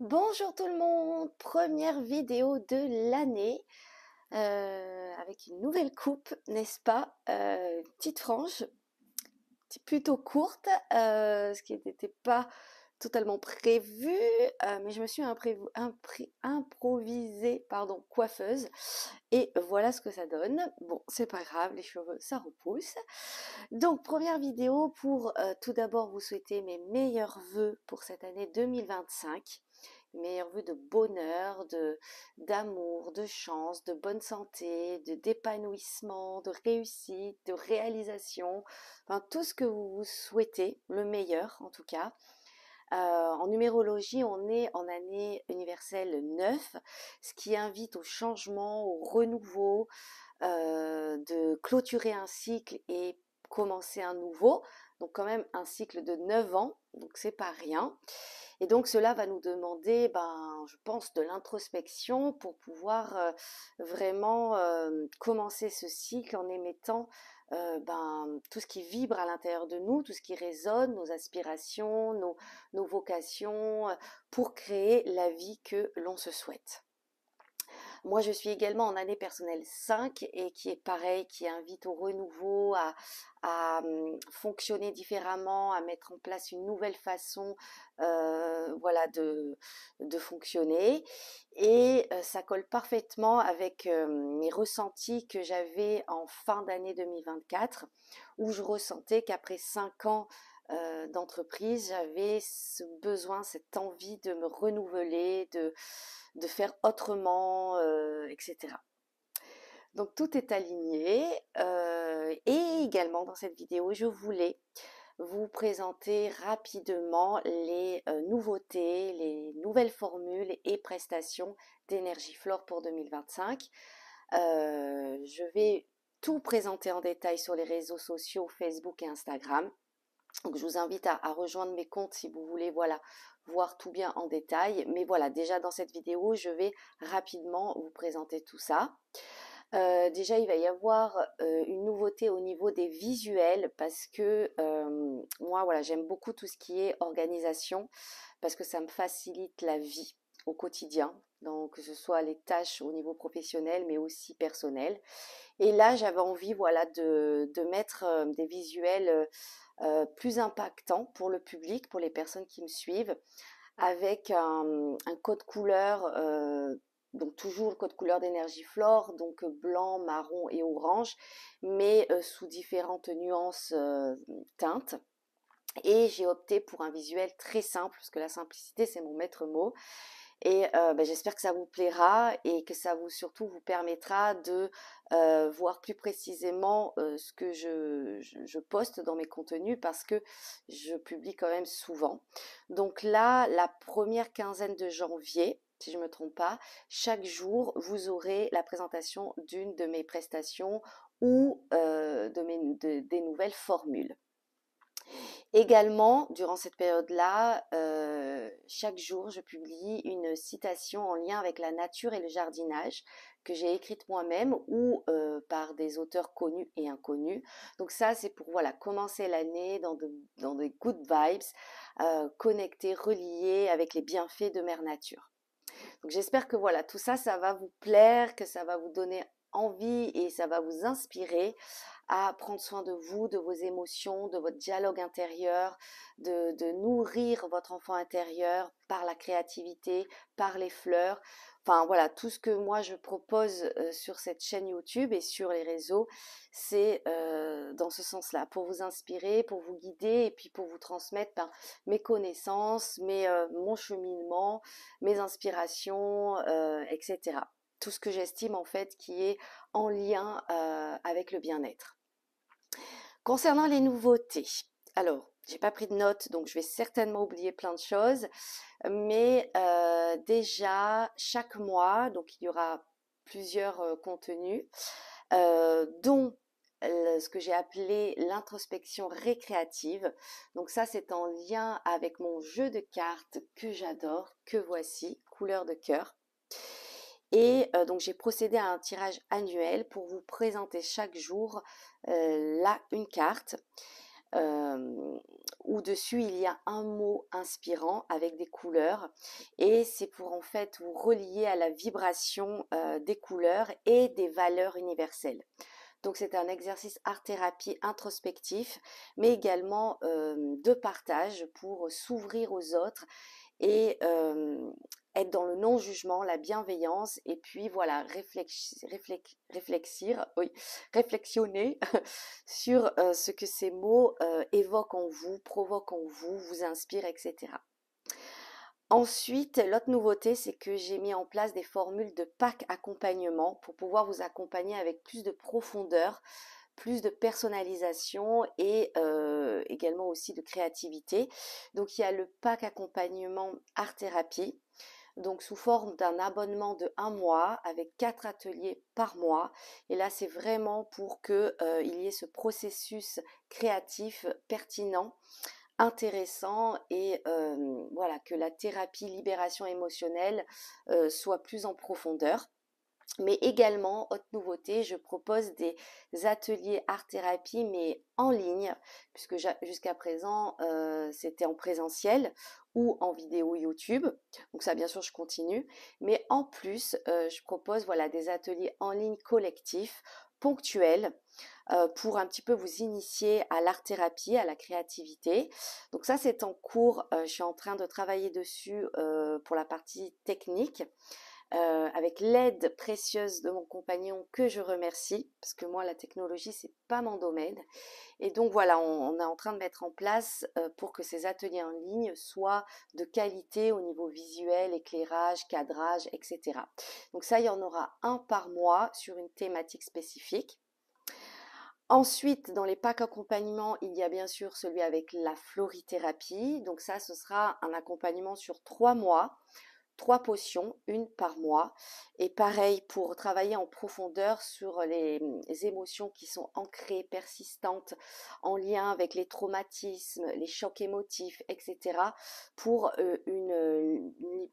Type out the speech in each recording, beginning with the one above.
Bonjour tout le monde, première vidéo de l'année avec une nouvelle coupe, n'est-ce pas? Petite frange, plutôt courte, ce qui n'était pas totalement prévu, mais je me suis improvisée, pardon, coiffeuse et voilà ce que ça donne. Bon, c'est pas grave, les cheveux ça repousse. Donc première vidéo pour tout d'abord vous souhaiter mes meilleurs vœux pour cette année 2025. Meilleurs vœux de bonheur, d'amour, de chance, de bonne santé, d'épanouissement, de réussite, de réalisation, enfin tout ce que vous vous souhaitez, le meilleur en tout cas. En numérologie, on est en année universelle 9, ce qui invite au changement, au renouveau, de clôturer un cycle et commencer un nouveau. Donc quand même un cycle de 9 ans, donc c'est pas rien. Et donc cela va nous demander, je pense, de l'introspection pour pouvoir vraiment commencer ce cycle en émettant tout ce qui vibre à l'intérieur de nous, tout ce qui résonne, nos aspirations, nos vocations, pour créer la vie que l'on se souhaite. Moi, je suis également en année personnelle 5 et qui est pareil, qui invite au renouveau, à fonctionner différemment, à mettre en place une nouvelle façon voilà, de fonctionner. Et ça colle parfaitement avec mes ressentis que j'avais en fin d'année 2024, où je ressentais qu'après 5 ans d'entreprise, j'avais ce besoin, cette envie de me renouveler, de faire autrement, etc. Donc tout est aligné et également dans cette vidéo, je voulais vous présenter rapidement les nouveautés, les nouvelles formules et prestations d'Energiflore pour 2025. Je vais tout présenter en détail sur les réseaux sociaux Facebook et Instagram. Donc je vous invite à rejoindre mes comptes si vous voulez, voilà, voir tout bien en détail. Mais voilà, déjà dans cette vidéo, je vais rapidement vous présenter tout ça. Déjà, il va y avoir une nouveauté au niveau des visuels parce que moi, voilà, j'aime beaucoup tout ce qui est organisation parce que ça me facilite la vie au quotidien. Donc, que ce soit les tâches au niveau professionnel, mais aussi personnel. Et là, j'avais envie, voilà, de mettre des visuels plus impactants pour le public, pour les personnes qui me suivent, avec un code couleur, donc toujours le code couleur d'Energiflore, donc blanc, marron et orange, mais sous différentes nuances teintes. Et j'ai opté pour un visuel très simple, parce que la simplicité, c'est mon maître mot. Et j'espère que ça vous plaira et que ça vous surtout vous permettra de voir plus précisément ce que je poste dans mes contenus parce que je publie quand même souvent. Donc là, la première quinzaine de janvier, si je ne me trompe pas, chaque jour, vous aurez la présentation d'une de mes prestations ou des nouvelles formules. Également, durant cette période-là, chaque jour, je publie une citation en lien avec la nature et le jardinage que j'ai écrite moi-même ou par des auteurs connus et inconnus. Donc ça, c'est pour voilà commencer l'année dans des good vibes, connecter, relier avec les bienfaits de Mère Nature. Donc j'espère que voilà, tout ça, ça va vous plaire, que ça va vous donner envie et ça va vous inspirer à prendre soin de vous, de vos émotions, de votre dialogue intérieur, de nourrir votre enfant intérieur par la créativité, par les fleurs. Enfin voilà, tout ce que moi je propose sur cette chaîne YouTube et sur les réseaux, c'est dans ce sens-là, pour vous inspirer, pour vous guider et puis pour vous transmettre mes connaissances, mon cheminement, mes inspirations, etc. Tout ce que j'estime en fait qui est en lien avec le bien-être. Concernant les nouveautés, alors j'ai pas pris de notes donc je vais certainement oublier plein de choses, mais déjà chaque mois donc il y aura plusieurs contenus, dont ce que j'ai appelé l'introspection récréative. Donc ça, c'est en lien avec mon jeu de cartes que j'adore, que voici, couleur de cœur. Et donc j'ai procédé à un tirage annuel pour vous présenter chaque jour là une carte. où dessus il y a un mot inspirant avec des couleurs et c'est pour en fait vous relier à la vibration des couleurs et des valeurs universelles. Donc c'est un exercice art-thérapie introspectif, mais également de partage pour s'ouvrir aux autres et être dans le non-jugement, la bienveillance, et puis voilà, oui, réflexionner sur ce que ces mots évoquent en vous, provoquent en vous, vous inspirent, etc. Ensuite, l'autre nouveauté, c'est que j'ai mis en place des formules de pack accompagnement pour pouvoir vous accompagner avec plus de profondeur, plus de personnalisation et également aussi de créativité. Donc il y a le pack accompagnement art thérapie, donc sous forme d'un abonnement de 1 mois avec 4 ateliers par mois. Et là, c'est vraiment pour que il y ait ce processus créatif pertinent, intéressant et voilà, que la thérapie libération émotionnelle soit plus en profondeur. Mais également, autre nouveauté, je propose des ateliers art-thérapie, mais en ligne, puisque jusqu'à présent, c'était en présentiel ou en vidéo YouTube. Donc ça, bien sûr, je continue. Mais en plus, je propose voilà, des ateliers en ligne collectifs, ponctuels, pour un petit peu vous initier à l'art-thérapie, à la créativité. Donc ça, c'est en cours. Je suis en train de travailler dessus pour la partie technique. Avec l'aide précieuse de mon compagnon que je remercie, parce que moi la technologie c'est pas mon domaine. Et donc voilà, on est en train de mettre en place pour que ces ateliers en ligne soient de qualité au niveau visuel, éclairage, cadrage, etc. Donc ça, il y en aura un par mois sur une thématique spécifique. Ensuite, dans les packs accompagnement, il y a bien sûr celui avec la florithérapie. Donc ça, ce sera un accompagnement sur 3 mois. 3 potions, une par mois. Et pareil pour travailler en profondeur sur les émotions qui sont ancrées, persistantes, en lien avec les traumatismes, les chocs émotifs, etc. Pour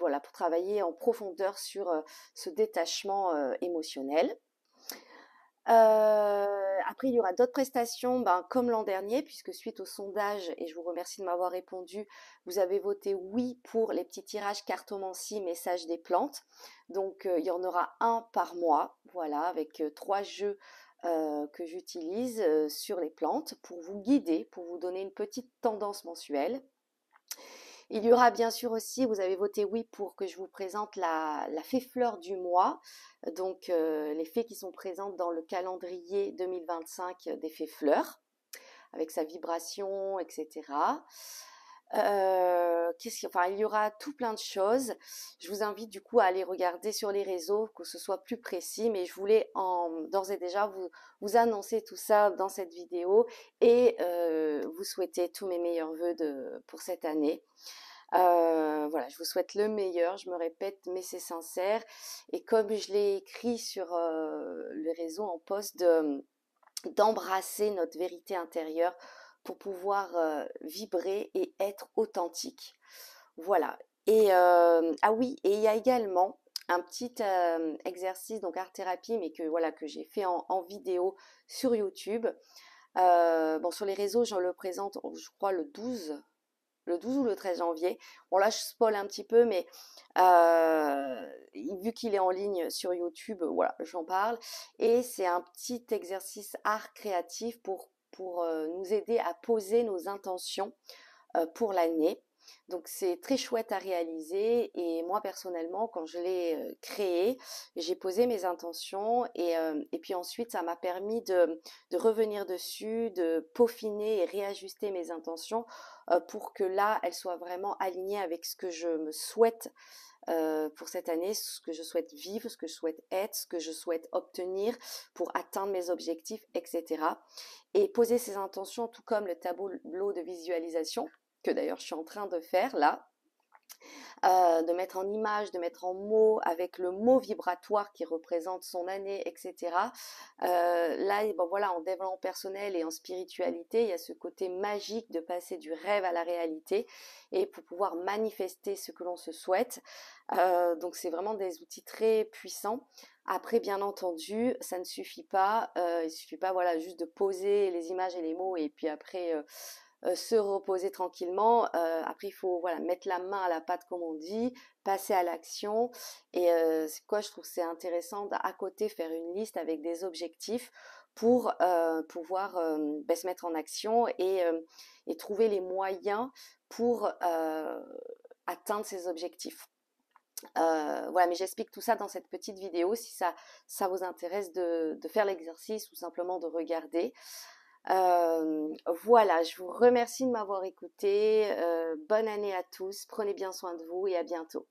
voilà, pour travailler en profondeur sur ce détachement émotionnel. Après, il y aura d'autres prestations, comme l'an dernier, puisque suite au sondage, et je vous remercie de m'avoir répondu, vous avez voté oui pour les petits tirages cartomancie, message des plantes. Donc, il y en aura un par mois, voilà, avec 3 jeux que j'utilise sur les plantes pour vous guider, pour vous donner une petite tendance mensuelle. Il y aura bien sûr aussi, vous avez voté oui pour que je vous présente la fée fleur du mois, donc les fées qui sont présentes dans le calendrier 2025 des fées fleurs, avec sa vibration, etc. Il y aura tout plein de choses. Je vous invite du coup à aller regarder sur les réseaux, que ce soit plus précis, mais je voulais d'ores et déjà vous annoncer tout ça dans cette vidéo et vous souhaiter tous mes meilleurs vœux pour cette année. Voilà, je vous souhaite le meilleur, je me répète, mais c'est sincère. Et comme je l'ai écrit sur le réseau en post, d'embrasser notre vérité intérieure pour pouvoir vibrer et être authentique. Voilà. Et ah oui, et il y a également un petit exercice, donc art thérapie, mais que voilà que j'ai fait en vidéo sur YouTube. Bon, sur les réseaux, je le présente, je crois, le 12 ou le 13 janvier. Bon là je spoil un petit peu, mais vu qu'il est en ligne sur YouTube, voilà, j'en parle. Et c'est un petit exercice art créatif pour nous aider à poser nos intentions pour l'année. Donc c'est très chouette à réaliser et moi personnellement quand je l'ai créé, j'ai posé mes intentions et puis ensuite ça m'a permis de revenir dessus, de peaufiner et réajuster mes intentions pour que là elles soient vraiment alignées avec ce que je me souhaite pour cette année, ce que je souhaite vivre, ce que je souhaite être, ce que je souhaite obtenir pour atteindre mes objectifs, etc. Et poser ces intentions tout comme le tableau de visualisation que d'ailleurs je suis en train de faire là. de mettre en image, de mettre en mots, avec le mot vibratoire qui représente son année, etc. Là, bon, voilà, en développement personnel et en spiritualité, il y a ce côté magique de passer du rêve à la réalité et pour pouvoir manifester ce que l'on se souhaite. Donc c'est vraiment des outils très puissants. Après, bien entendu, ça ne suffit pas. Il suffit pas, voilà, juste de poser les images et les mots et puis après se reposer tranquillement. Après, il faut voilà, mettre la main à la pâte, comme on dit, passer à l'action. Et c'est quoi, je trouve que c'est intéressant d'à côté faire une liste avec des objectifs pour pouvoir ben, se mettre en action et trouver les moyens pour atteindre ces objectifs. Voilà, mais j'explique tout ça dans cette petite vidéo si ça vous intéresse de faire l'exercice ou simplement de regarder. Voilà, je vous remercie de m'avoir écouté. Bonne année à tous, prenez bien soin de vous et à bientôt.